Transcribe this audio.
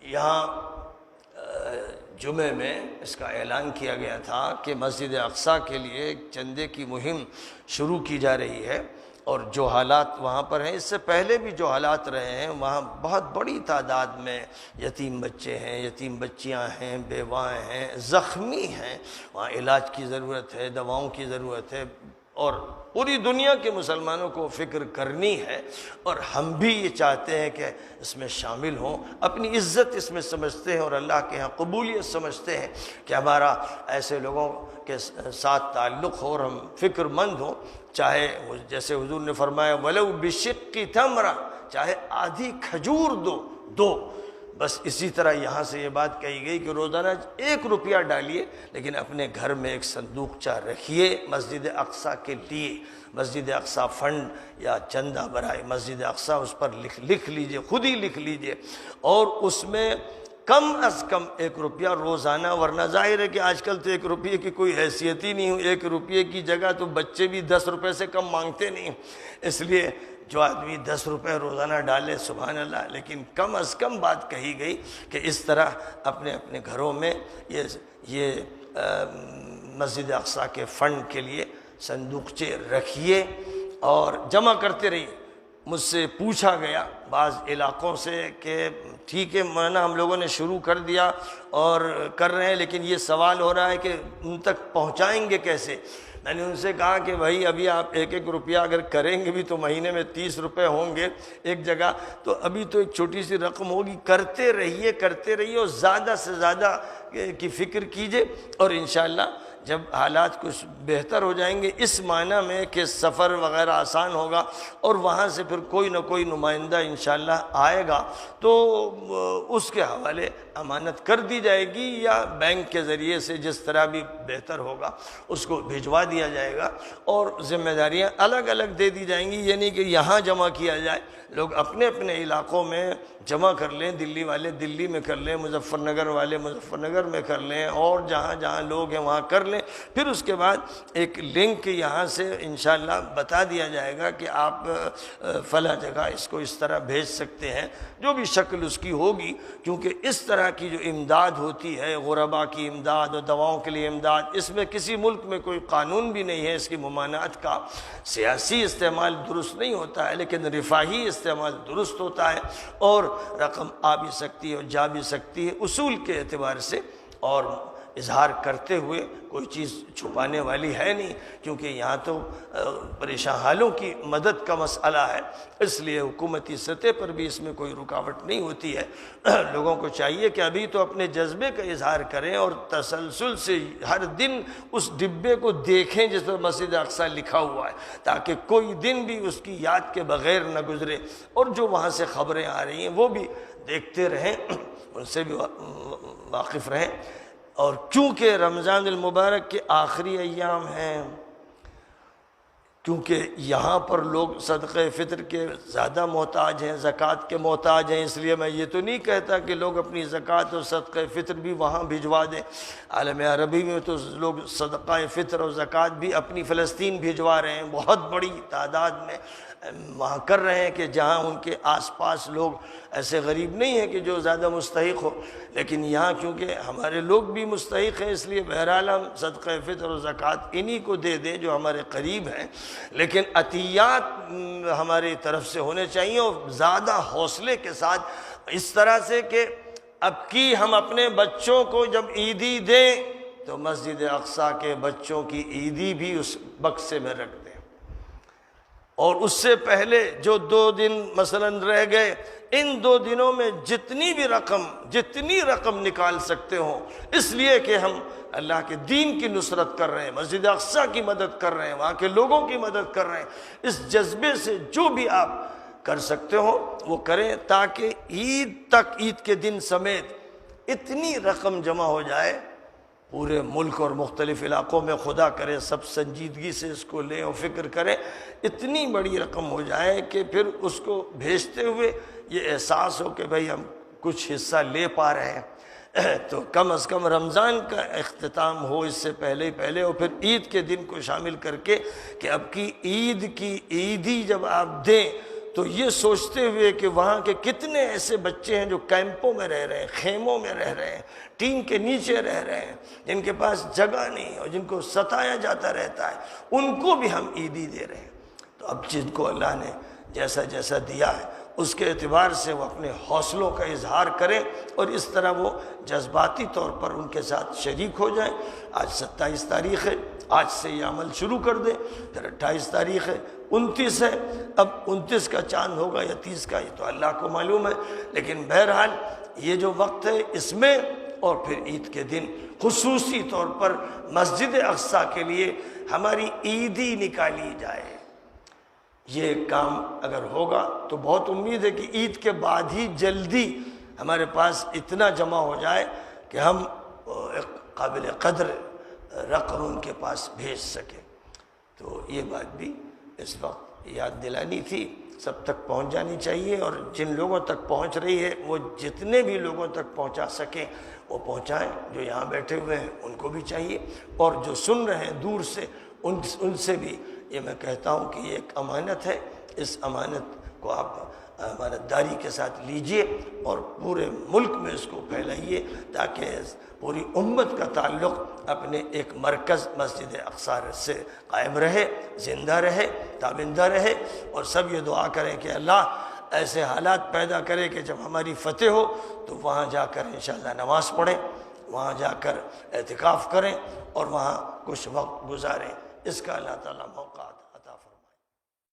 یہاں جمعے میں اس کا اعلان کیا گیا تھا کہ مسجد اقصیٰ کے لیے ایک چندے کی مہم شروع کی جا رہی ہے، اور جو حالات وہاں پر ہیں، اس سے پہلے بھی جو حالات رہے ہیں، وہاں بہت بڑی تعداد میں یتیم بچے ہیں، یتیم بچیاں ہیں، بیوائیں ہیں، زخمی ہیں، وہاں علاج کی ضرورت ہے، دواؤں کی ضرورت ہے، اور پوری دنیا کے مسلمانوں کو فکر کرنی ہے، اور ہم بھی یہ چاہتے ہیں کہ اس میں شامل ہوں، اپنی عزت اس میں سمجھتے ہیں اور اللہ کے ہاں قبولیت سمجھتے ہیں کہ ہمارا ایسے لوگوں کے ساتھ تعلق ہو اور ہم فکر مند ہوں، چاہے جیسے حضور نے فرمایا وَلَوْ بِشِقِّ تَمْرَةٍ، چاہے آدھی کھجور دو، بس اسی طرح یہاں سے یہ بات کہی گئی کہ روزانہ 1 روپیہ ڈالیے، لیکن اپنے گھر میں ایک صندوقچہ رکھیے مسجد اقصیٰ کے لیے، مسجد اقصیٰ فنڈ یا چندہ برائے مسجد اقصیٰ، اس پر لکھ لیجئے، خود ہی لکھ لیجئے، اور اس میں کم از کم 1 روپیہ روزانہ، ورنہ ظاہر ہے کہ آج کل تو 1 روپیے کی کوئی حیثیت ہی نہیں ہو، 1 روپیے کی جگہ تو بچے بھی 10 روپے سے کم مانگتے نہیں، اس لیے جو آدمی 10 روپے روزانہ ڈالے سبحان اللہ، لیکن کم از کم بات کہی گئی کہ اس طرح اپنے اپنے گھروں میں یہ مسجد اقصیٰ کے فنڈ کے لیے صندوقچے رکھیے اور جمع کرتے رہیے۔ مجھ سے پوچھا گیا بعض علاقوں سے کہ ٹھیک ہے مولانا ہم لوگوں نے شروع کر دیا اور کر رہے ہیں، لیکن یہ سوال ہو رہا ہے کہ ان تک پہنچائیں گے کیسے؟ میں نے ان سے کہا کہ بھائی ابھی آپ 1 روپیہ اگر کریں گے بھی تو مہینے میں 30 روپے ہوں گے ایک جگہ، تو ابھی تو ایک چھوٹی سی رقم ہوگی، کرتے رہیے اور زیادہ سے زیادہ کی فکر کیجئے، اور انشاءاللہ جب حالات کچھ بہتر ہو جائیں گے، اس معنی میں کہ سفر وغیرہ آسان ہوگا اور وہاں سے پھر کوئی نہ کوئی نمائندہ انشاءاللہ آئے گا تو اس کے حوالے امانت کر دی جائے گی، یا بینک کے ذریعے سے جس طرح بھی بہتر ہوگا اس کو بھجوا دیا جائے گا، اور ذمہ داریاں الگ الگ دے دی جائیں گی، یعنی کہ یہاں جمع کیا جائے، لوگ اپنے اپنے علاقوں میں جمع کر لیں، دلی والے دلی میں کر لیں، مظفر نگر والے مظفر نگر میں کر لیں، اور جہاں جہاں لوگ ہیں وہاں کر لیں، پھر اس کے بعد ایک لنک یہاں سے انشاءاللہ بتا دیا جائے گا کہ آپ فلاں جگہ اس کو اس طرح بھیج سکتے ہیں، جو بھی شکل اس کی ہوگی، کیونکہ اس طرح کی جو امداد ہوتی ہے، غربا کی امداد اور دواؤں کے لیے امداد، اس میں کسی ملک میں کوئی قانون بھی نہیں ہے اس کی ممانعت کا، سیاسی استعمال درست نہیں ہوتا ہے لیکن رفاہی استعمال درست ہوتا ہے، اور رقم آ بھی سکتی ہے اور جا بھی سکتی ہے اصول کے اعتبار سے، اور اظہار کرتے ہوئے کوئی چیز چھپانے والی ہے نہیں، کیونکہ یہاں تو پریشان حالوں کی مدد کا مسئلہ ہے، اس لیے حکومتی سطح پر بھی اس میں کوئی رکاوٹ نہیں ہوتی ہے۔ لوگوں کو چاہیے کہ ابھی تو اپنے جذبے کا اظہار کریں اور تسلسل سے ہر دن اس ڈبے کو دیکھیں جس پر مسجد اقصیٰ لکھا ہوا ہے، تاکہ کوئی دن بھی اس کی یاد کے بغیر نہ گزرے، اور جو وہاں سے خبریں آ رہی ہیں وہ بھی دیکھتے رہیں، ان سے بھی واقف رہیں۔ اور چونکہ رمضان المبارک کے آخری ایام ہیں، کیونکہ یہاں پر لوگ صدقہ فطر کے زیادہ محتاج ہیں، زکوٰۃ کے محتاج ہیں، اس لیے میں یہ تو نہیں کہتا کہ لوگ اپنی زکوٰۃ اور صدقہ فطر بھی وہاں بھجوا دیں۔ عالم عربی میں تو لوگ صدقہ فطر اور زکوٰۃ بھی اپنی فلسطین بھجوا رہے ہیں، بہت بڑی تعداد میں وہاں کر رہے ہیں کہ جہاں ان کے آس پاس لوگ ایسے غریب نہیں ہیں کہ جو زیادہ مستحق ہو، لیکن یہاں کیونکہ ہمارے لوگ بھی مستحق ہیں، اس لیے بہرحال ہم صدقہ فطر اور زکوٰۃ انہی کو دے دیں جو ہمارے قریب ہیں، لیکن عطیات ہماری طرف سے ہونے چاہیے، اور زیادہ حوصلے کے ساتھ، اس طرح سے کہ اب کی ہم اپنے بچوں کو جب عیدی دیں تو مسجد اقصیٰ کے بچوں کی عیدی بھی اس بکسے میں رکھ دیں، اور اس سے پہلے جو 2 دن مثلا رہ گئے، ان 2 دنوں میں جتنی رقم نکال سکتے ہوں، اس لیے کہ ہم اللہ کے دین کی نصرت کر رہے ہیں، مسجد اقصیٰ کی مدد کر رہے ہیں، وہاں کے لوگوں کی مدد کر رہے ہیں، اس جذبے سے جو بھی آپ کر سکتے ہو وہ کریں، تاکہ عید کے دن سمیت اتنی رقم جمع ہو جائے پورے ملک اور مختلف علاقوں میں، خدا کرے سب سنجیدگی سے اس کو لیں اور فکر کریں، اتنی بڑی رقم ہو جائے کہ پھر اس کو بھیجتے ہوئے یہ احساس ہو کہ بھئی ہم کچھ حصہ لے پا رہے ہیں، تو کم از کم رمضان کا اختتام ہو اس سے پہلے اور پھر عید کے دن کو شامل کر کے کہ اب کی عید کی عیدی جب آپ دیں تو یہ سوچتے ہوئے کہ وہاں کے کتنے ایسے بچے ہیں جو کیمپوں میں رہ رہے ہیں، خیموں میں رہ رہے ہیں، ٹین کے نیچے رہ رہے ہیں، جن کے پاس جگہ نہیں اور جن کو ستایا جاتا رہتا ہے، ان کو بھی ہم عیدی دے رہے ہیں۔ تو اب جن کو اللہ نے جیسا جیسا دیا ہے اس کے اعتبار سے وہ اپنے حوصلوں کا اظہار کریں اور اس طرح وہ جذباتی طور پر ان کے ساتھ شریک ہو جائیں۔ آج 27 تاریخ ہے، آج سے یہ عمل شروع کر دیں، پھر 28 تاریخ ہے، 29 ہے، اب 29 کا چاند ہوگا یا 30 کا، یہ تو اللہ کو معلوم ہے، لیکن بہرحال یہ جو وقت ہے اس میں اور پھر عید کے دن خصوصی طور پر مسجد اقصیٰ کے لیے ہماری عیدی نکالی جائے۔ یہ کام اگر ہوگا تو بہت امید ہے کہ عید کے بعد ہی جلدی ہمارے پاس اتنا جمع ہو جائے کہ ہم ایک قابل قدر رقم ان کے پاس بھیج سکیں۔ تو یہ بات بھی اس وقت یاد دلانی تھی، سب تک پہنچ جانی چاہیے، اور جن لوگوں تک پہنچ رہی ہے وہ جتنے بھی لوگوں تک پہنچا سکیں وہ پہنچائیں۔ جو یہاں بیٹھے ہوئے ہیں ان کو بھی چاہیے، اور جو سن رہے ہیں دور سے ان سے بھی یہ میں کہتا ہوں کہ یہ ایک امانت ہے، اس امانت کو آپ امانت داری کے ساتھ لیجئے اور پورے ملک میں اس کو پھیلائیے، تاکہ پوری امت کا تعلق اپنے ایک مرکز مسجد اقصیٰ سے قائم رہے، زندہ رہے، تابندہ رہے، اور سب یہ دعا کریں کہ اللہ ایسے حالات پیدا کرے کہ جب ہماری فتح ہو تو وہاں جا کر انشاءاللہ نماز پڑھیں، وہاں جا کر اعتکاف کریں اور وہاں کچھ وقت گزاریں۔ اس کا اللہ تعالیٰ موقع